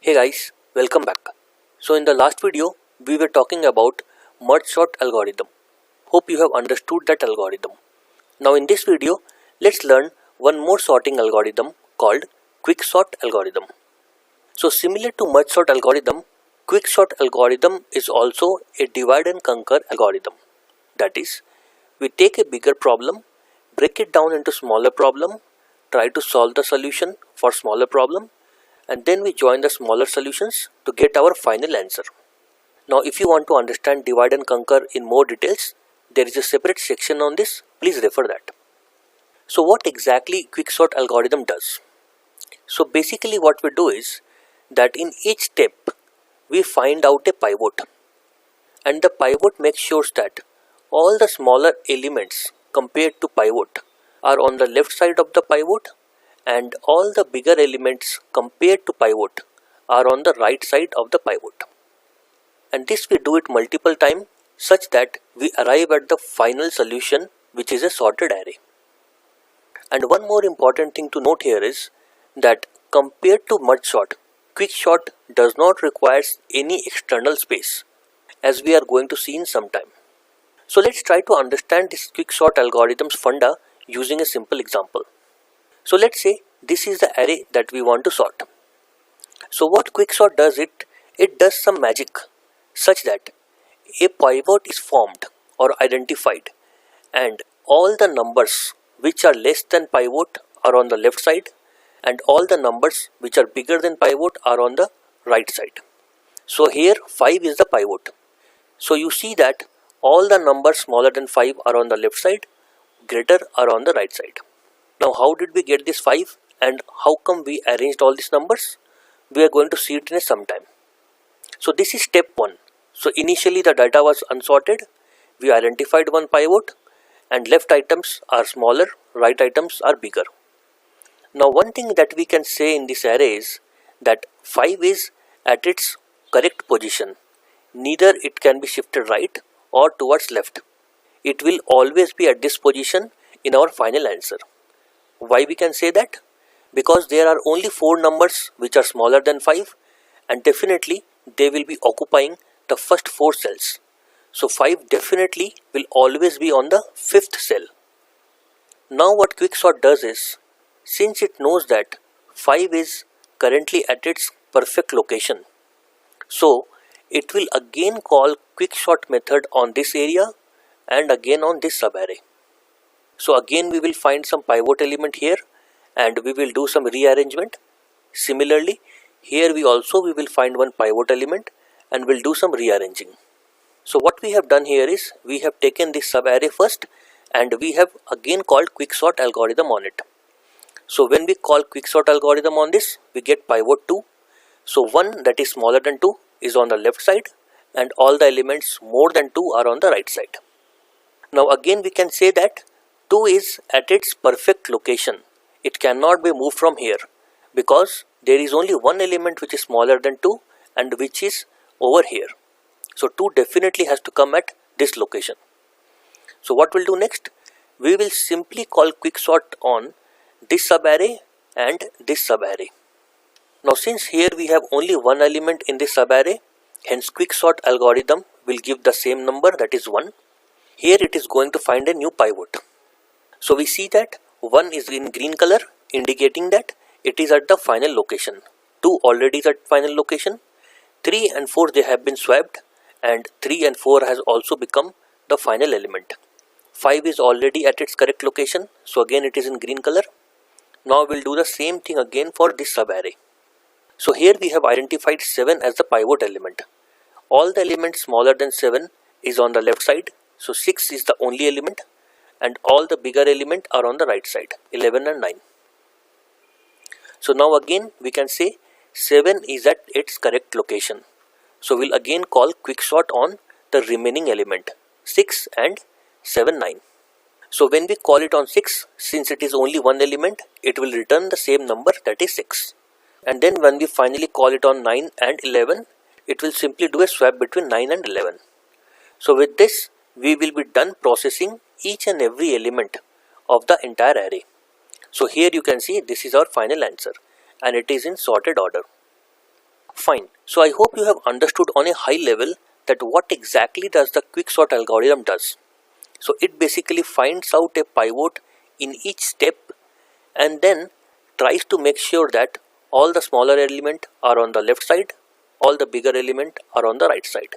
Hey guys, welcome back. So in the last video, we were talking about merge sort algorithm. Hope you have understood that algorithm. Now in this video, let's learn one more sorting algorithm called quicksort algorithm. So similar to merge sort algorithm, quicksort algorithm is also a divide and conquer algorithm. That is, we take a bigger problem, break it down into smaller problem, try to solve the solution for smaller problem, and then we join the smaller solutions to get our final answer. Now if you want to understand divide and conquer in more details, there is a separate section on this, please refer that. So what exactly quicksort algorithm does? So basically what we do is that in each step we find out a pivot, and the pivot makes sure that all the smaller elements compared to pivot are on the left side of the pivot, and all the bigger elements compared to pivot are on the right side of the pivot. And this we do it multiple times such that we arrive at the final solution, which is a sorted array. And one more important thing to note here is that compared to merge sort, quicksort does not require any external space, as we are going to see in some time. So let's try to understand this quicksort algorithm's funda using a simple example. So let's say this is the array that we want to sort. So what quicksort does, it does some magic such that a pivot is formed or identified, and all the numbers which are less than pivot are on the left side, and all the numbers which are bigger than pivot are on the right side. So here 5 is the pivot. So you see that all the numbers smaller than 5 are on the left side, greater are on the right side. Now how did we get this 5 and how come we arranged all these numbers? We are going to see it in some time. So this is step 1. So initially the data was unsorted, we identified one pivot, and left items are smaller, right items are bigger. Now one thing that we can say in this array is that 5 is at its correct position. Neither it can be shifted right or towards left. It will always be at this position in our final answer. Why we can say that? Because there are only 4 numbers which are smaller than 5, and definitely they will be occupying the first 4 cells. So 5 definitely will always be on the 5th cell. Now what quicksort does is, since it knows that 5 is currently at its perfect location, so it will again call quicksort method on this area and again on this subarray. So again we will find some pivot element here and we will do some rearrangement. Similarly, here we will find one pivot element and we'll do some rearranging. So what we have done here is we have taken this subarray first and we have again called quicksort algorithm on it. So when we call quicksort algorithm on this, we get pivot 2. So 1 that is smaller than 2 is on the left side and all the elements more than 2 are on the right side. Now again we can say that 2 is at its perfect location. It cannot be moved from here because there is only one element which is smaller than 2 and which is over here. So 2 definitely has to come at this location. So what we'll do next? We will simply call quicksort on this subarray and this subarray. Now since here we have only one element in this subarray, hence quicksort algorithm will give the same number, that is 1. Here it is going to find a new pivot. So we see that 1 is in green color, indicating that it is at the final location. 2 already is at final location. 3 and 4 they have been swapped, and 3 and 4 has also become the final element. 5 is already at its correct location, so again it is in green color. Now we'll do the same thing again for this subarray. So here we have identified 7 as the pivot element. All the elements smaller than 7 is on the left side, so 6 is the only element, and all the bigger element are on the right side, 11 and 9. So now again we can say 7 is at its correct location. So we'll again call quicksort on the remaining element, 6 and 7, 9. So when we call it on 6, since it is only one element, it will return the same number, that is 6. And then when we finally call it on 9 and 11, it will simply do a swap between 9 and 11. So with this, we will be done processing each and every element of the entire array. So here you can see this is our final answer and it is in sorted order. Fine. So I hope you have understood on a high level that what exactly does the quicksort algorithm does. So it basically finds out a pivot in each step and then tries to make sure that all the smaller element are on the left side, all the bigger element are on the right side.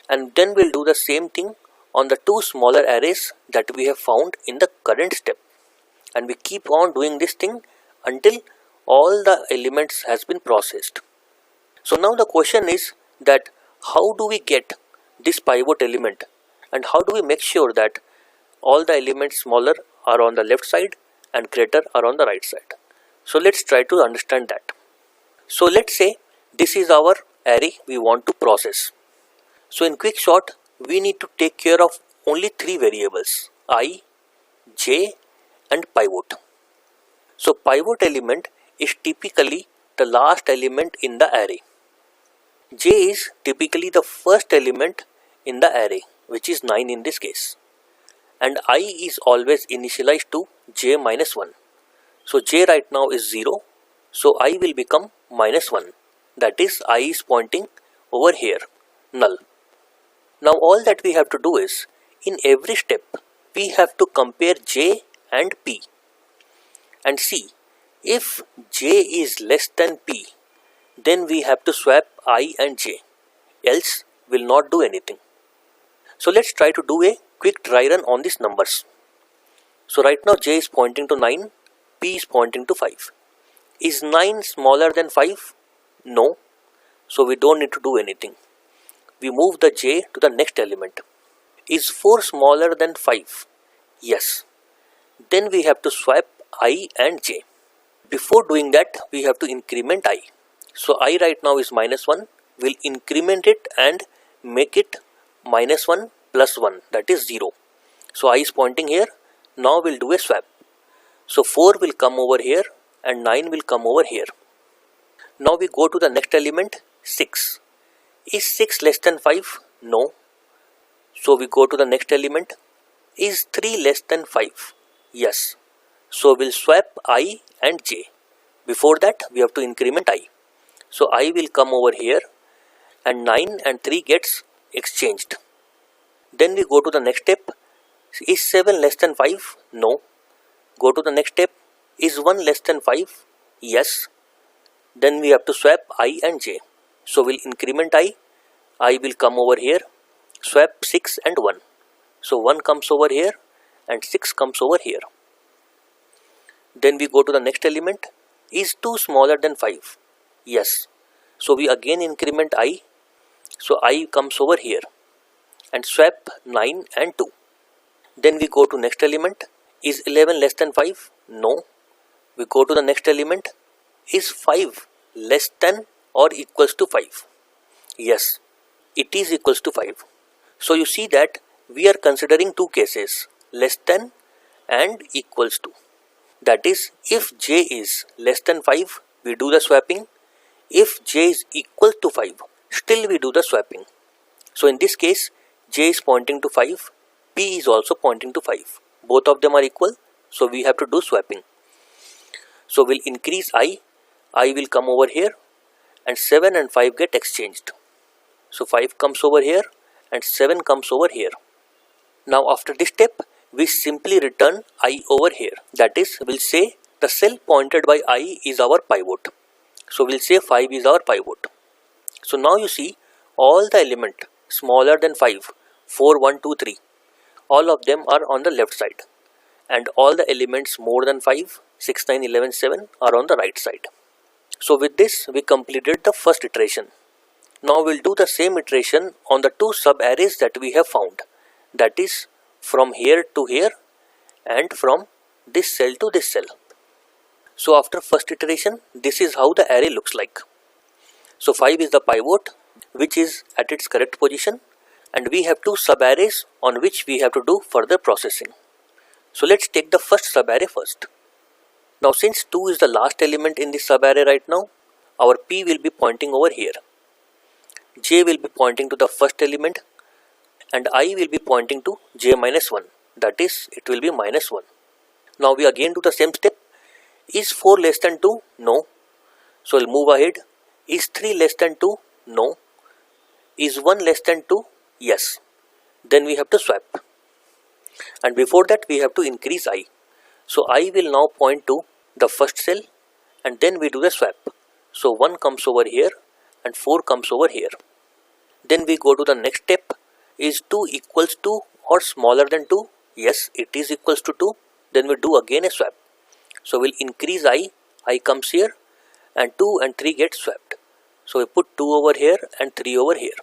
And then we'll do the same thing on the two smaller arrays that we have found in the current step. And we keep on doing this thing until all the elements has been processed. So now the question is that how do we get this pivot element and how do we make sure that all the elements smaller are on the left side and greater are on the right side. So let's try to understand that. So let's say this is our array we want to process. So in quicksort we need to take care of only three variables: I, j and pivot. So pivot element is typically the last element in the array. J is typically the first element in the array, which is 9 in this case. And I is always initialized to j minus 1. So j right now is 0. So I will become minus 1. That is, I is pointing over here, null. Now all that we have to do is, in every step, we have to compare j and p. And see, if j is less than p, then we have to swap I and j, else will not do anything. So let's try to do a quick dry run on these numbers. So right now j is pointing to 9, p is pointing to 5. Is 9 smaller than 5? No. So we don't need to do anything. We move the j to the next element. Is 4 smaller than 5? Yes. Then we have to swap I and j. Before doing that, we have to increment I. So I right now is minus 1. We'll increment it and make it minus 1 plus 1, that is 0. So I is pointing here. Now we'll do a swap. So 4 will come over here and 9 will come over here. Now we go to the next element, 6. Is 6 less than 5? No. So we go to the next element. Is 3 less than 5? Yes. So we'll swap I and j. Before that, we have to increment I. So I will come over here and 9 and 3 gets exchanged. Then we go to the next step. Is 7 less than 5? No. Go to the next step. Is 1 less than 5? Yes. Then we have to swap I and j. So we'll increment I will come over here, swap 6 and 1. So 1 comes over here and 6 comes over here. Then we go to the next element. Is 2 smaller than 5? Yes. So we again increment I. So I comes over here and swap 9 and 2. Then we go to next element. Is 11 less than 5? No. We go to the next element. Is 5 less than or equals to 5? Yes, it is equals to 5. So you see that we are considering two cases, less than and equals to. That is, if j is less than 5, we do the swapping. If j is equal to 5, still we do the swapping. So in this case, j is pointing to 5, p is also pointing to 5. Both of them are equal, so we have to do swapping. So we'll increase I will come over here and 7 and 5 get exchanged. So 5 comes over here and 7 comes over here. Now after this step, we simply return I over here. That is, we'll say the cell pointed by I is our pivot. So we'll say 5 is our pivot. So now you see all the element smaller than 5, 4, 1, 2, 3, all of them are on the left side. And all the elements more than 5, 6, 9, 11, 7 are on the right side. So with this, we completed the first iteration. Now we'll do the same iteration on the two sub-arrays that we have found. That is, from here to here and from this cell to this cell. So after first iteration, this is how the array looks like. So 5 is the pivot which is at its correct position, and we have two sub-arrays on which we have to do further processing. So let's take the first sub-array first. Now since 2 is the last element in this sub-array right now, our p will be pointing over here. J will be pointing to the first element and I will be pointing to j minus 1. That is, it will be minus 1. Now we again do the same step. Is 4 less than 2? No. So we'll move ahead. Is 3 less than 2? No. Is 1 less than 2? Yes. Then we have to swap. And before that we have to increase I. So I will now point to the first cell and then we do the swap. So 1 comes over here and 4 comes over here. Then we go to the next step. Is 2 equals to or smaller than 2? Yes, it is equals to 2. Then we do again a swap. So we'll increase I comes here and 2 and 3 get swapped. So we put 2 over here and 3 over here.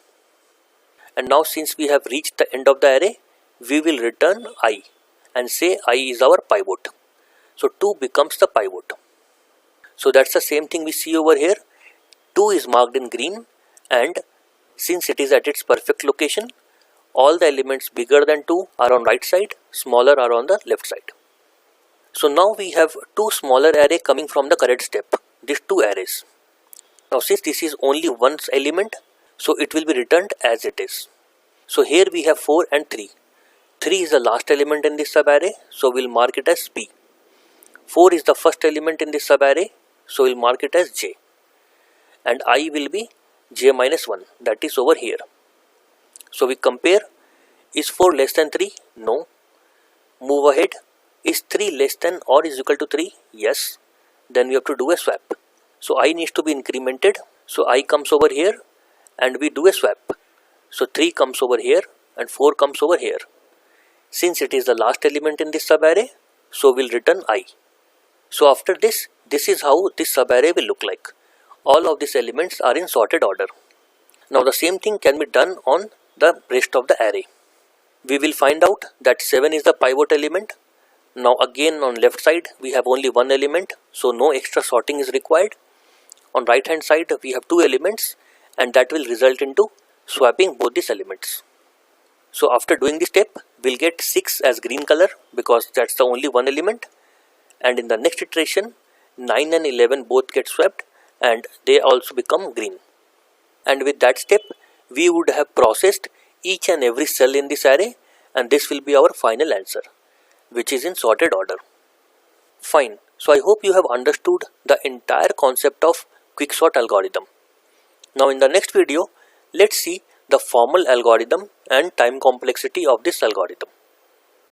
And now since we have reached the end of the array, we will return I and say I is our pivot. So 2 becomes the pivot. So that's the same thing we see over here. 2 is marked in green, and since it is at its perfect location, all the elements bigger than 2 are on right side, smaller are on the left side. So now we have two smaller array coming from the correct step, these two arrays. Now since this is only one element, so it will be returned as it is. So here we have 4 and 3. 3 is the last element in this subarray, so we'll mark it as P. 4 is the first element in this subarray, so we'll mark it as J. And I will be J minus 1, that is over here. So we compare, is 4 less than 3? No. Move ahead, is 3 less than or is equal to 3? Yes. Then we have to do a swap. So I needs to be incremented, so I comes over here and we do a swap. So 3 comes over here and 4 comes over here. Since it is the last element in this subarray, so we'll return I. So after this is how this subarray will look like. All of these elements are in sorted order. Now the same thing can be done on the rest of the array. We will find out that 7 is the pivot element. Now again on left side we have only one element, so no extra sorting is required. On right hand side we have two elements, and that will result into swapping both these elements. So after doing this step, we'll get 6 as green color because that's the only one element, and in the next iteration 9 and 11 both get swapped and they also become green. And with that step we would have processed each and every cell in this array, and this will be our final answer, which is in sorted order. Fine. So I hope you have understood the entire concept of quicksort algorithm. Now in the next video, let's see the formal algorithm and time complexity of this algorithm.